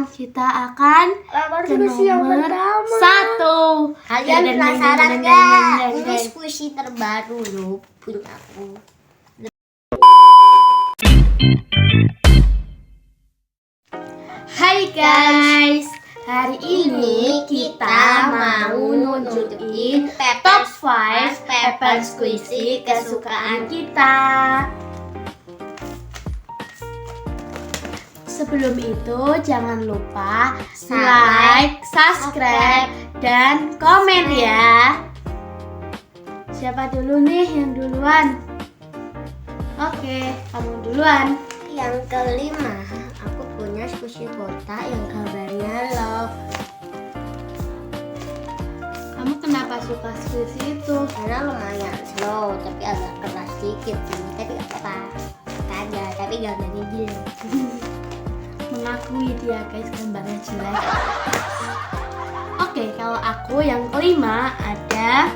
sekarang kita akan ke nomor 1. Kalian penasaran nggak? Ini squishy terbaru loh punya aku. Hai guys, hari ini kita mau nunjukin top 5 Pepper Squishy kesukaan kita. Sebelum itu jangan lupa like, subscribe, dan komen ya. Siapa dulu nih yang duluan? Oke, kamu duluan. Yang kelima, aku punya squishy kotak yang gambarnya love. Kamu kenapa suka squishy itu? Karena lumayan slow, tapi agak keras dikit sih. Tapi gak apa-apa. Ada, tapi gambarnya jelek. Mengakui dia guys, gambarnya jelek. Oke, kalau aku yang kelima ada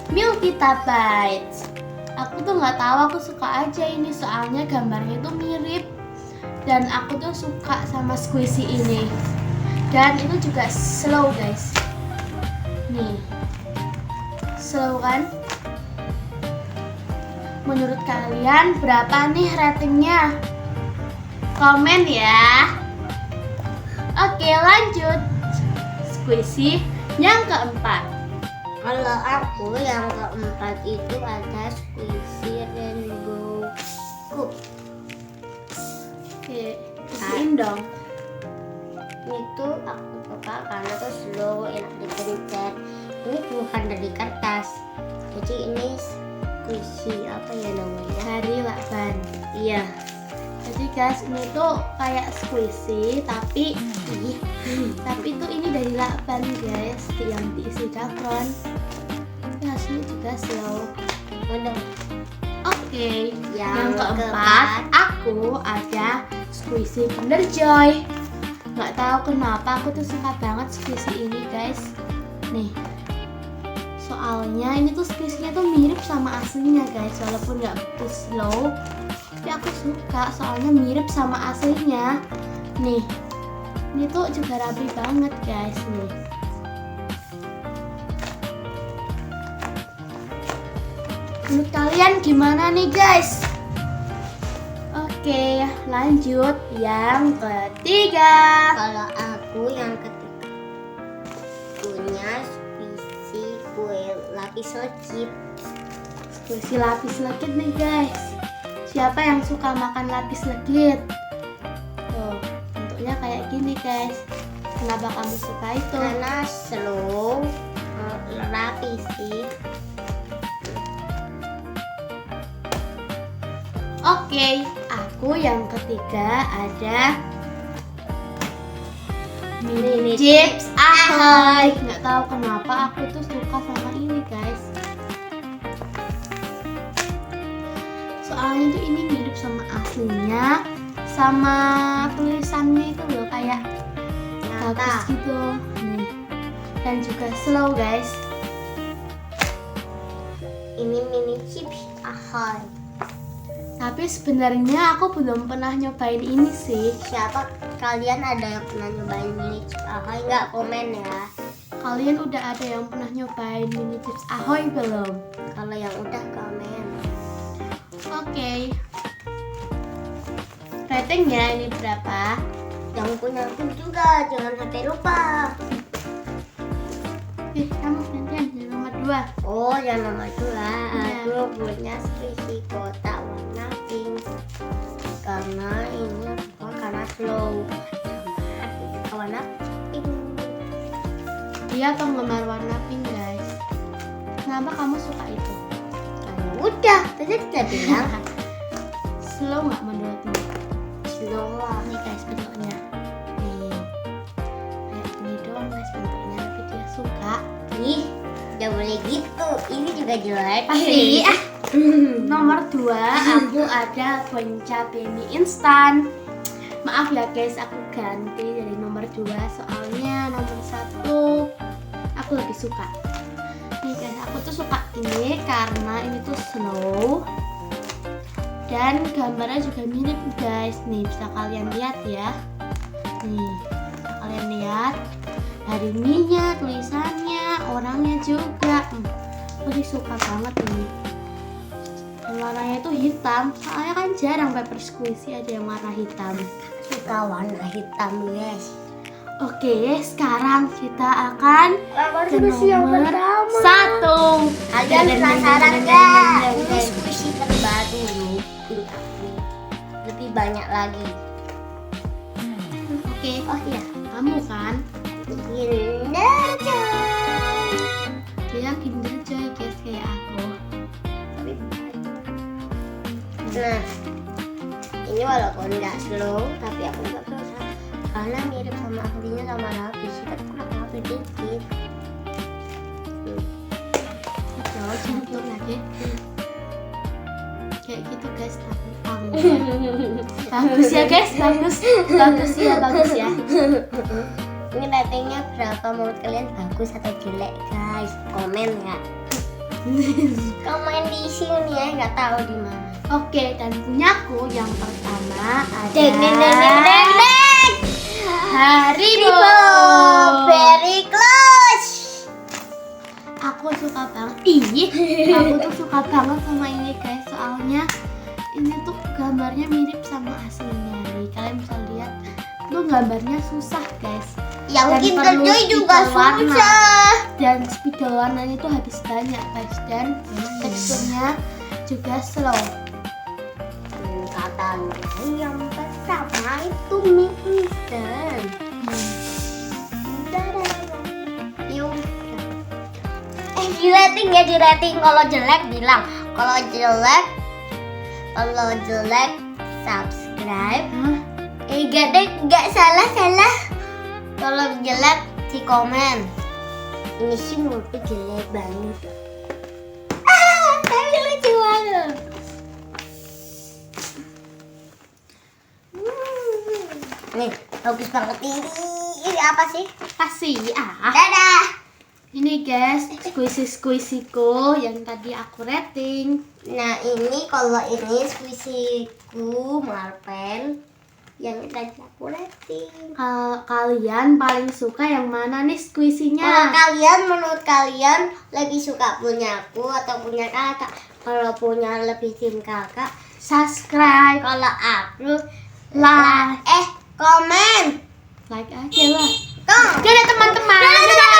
Milkita Bites. Aku tuh nggak tahu, aku suka aja ini soalnya gambarnya tuh mirip dan aku tuh suka sama squishy ini. Dan itu juga slow guys. Nih, slow kan? Menurut kalian berapa nih ratingnya? Komen ya. Oke, lanjut. Squishy yang keempat. Kalau aku yang keempat itu ada squishy rainbow scoop. Oke, kasihin dong. Itu aku suka karena tuh slow, enak dipencet. Ini bukan dari kertas, jadi ini squishy apa ya namanya? Hari lakban. Iya. Jadi guys, ini tuh kayak squishy tapi tuh ini dari lakban guys, yang diisi dakron. Ya, hasilnya juga slow. Udah. Oke, Yang yang keempat aku ada squishy Kinder Joy. Nggak tahu kenapa aku tuh suka banget squishy ini guys. Nih, soalnya ini tuh squishy-nya tuh mirip sama aslinya guys, walaupun nggak begitu slow, tapi aku suka soalnya mirip sama aslinya. Nih, ini tuh juga rapi banget guys nih. Menurut kalian gimana nih guys? Oke, lanjut yang ketiga. Kalau aku yang ketiga punya squishy kue lapis legit. Squishy lapis legit nih guys. Siapa yang suka makan lapis legit? Tuh, bentuknya kayak gini guys. Kenapa kamu suka itu? Karena slow, rapi sih. Oke, aku yang ketiga ada mini chips Ahoy. Nggak tahu kenapa aku tuh suka sama ini guys. Soalnya tuh ini mirip sama aslinya, sama tulisannya itu loh kayak bagus gitu. Nih. Dan juga slow guys. Ini mini chips Ahoy. Tapi sebenarnya aku belum pernah nyobain ini sih. Siapa kalian ada yang pernah nyobain mini chips Ahoy? Nggak, komen ya. Kalian udah ada yang pernah nyobain mini chips Ahoy belum? Kalau yang udah komen. Oke. Ratingnya ini berapa? Yang punya aku juga, jangan sampai lupa. Kamu gantian yang nomor 2. Oh, yang nomor 2, Iya. aku punya squishy kotak warna pink. Karena ini bukan karena slow, sama warna pink. Dia penggemar warna pink guys. Kenapa kamu suka itu? Karena udah, tadi kita bilang Slow nggak menurutmu? slow lah. Nih guys bentuknya. Nih, kayak gini doang guys bentuknya, tapi dia suka. Ih, gak boleh gitu. Ini juga jelek. Pasti. Nomor 2 aku ada Bonca Bemi instan. Maaf ya guys, aku ganti dari nomor 2 soalnya nomor 1 aku lebih suka. Nih guys, aku tuh suka ini karena ini tuh slow dan gambarnya juga mirip guys. Nih bisa kalian lihat ya. Nih dari ininya, tulisannya, orangnya juga. Aku sih suka banget ini. Dan warnanya itu hitam, soalnya kan jarang paper squishy ada yang warna hitam. Suka warna hitam, guys. Oke, sekarang kita akan ke yang nomor pertama. 1. Kalian penasaran gak? Ini squishy terbaru loh. Lebih banyak lagi. Oke, Oh iya, kamu kan? Kinder Joy. Dia Kinder Joy guys kayak aku. Nah, ini walaupun nggak slow, tapi aku nggak berusaha karena mirip sama aslinya sama Raffi, tapi kurang Raffi dikit. Terus untuk lagi. Kayak gitu guys, tapi bagus ya guys, bagus ya. Ini ratingnya berapa menurut kalian, bagus atau jelek guys? Komen ya. Komen di sini ya, nggak tahu di mana. Oke, dan punyaku yang pertama ada Deng deng deng deng deng deng. Haribo. Very close. Aku suka banget. Aku tuh suka banget sama ini guys. Soalnya ini tuh gambarnya mirip sama aslinya nih. Kalian bisa lihat, tuh gambarnya susah guys. Yang Dan Kinder perlu Joy juga spidol warna. susah. Dan spidol warnanya itu habis banyak guys. Dan teksturnya juga slow. Katanya yang pertama itu mie instan. Yuk. Di rating ya, di rating. Kalau jelek bilang. Kalau jelek subscribe. Hah? Gak salah. Kalau jelek di komen. Ini sih menurutku jelek banget. Tapi lucu banget. Nih, bagus banget ini. Ini apa sih? Kasih Dadah. Ini guys, squishy-squishyku yang tadi aku rating. Nah, ini kalau ini squishyku Marvel yang tadi aku rating. Kalian paling suka yang mana nih squishy-nya? Menurut kalian lebih suka punya aku atau punya kakak? Kalau punya lebih tim kakak. Subscribe, Kalau aku like, komen. like aja lah. Dadah teman-teman. Dadah.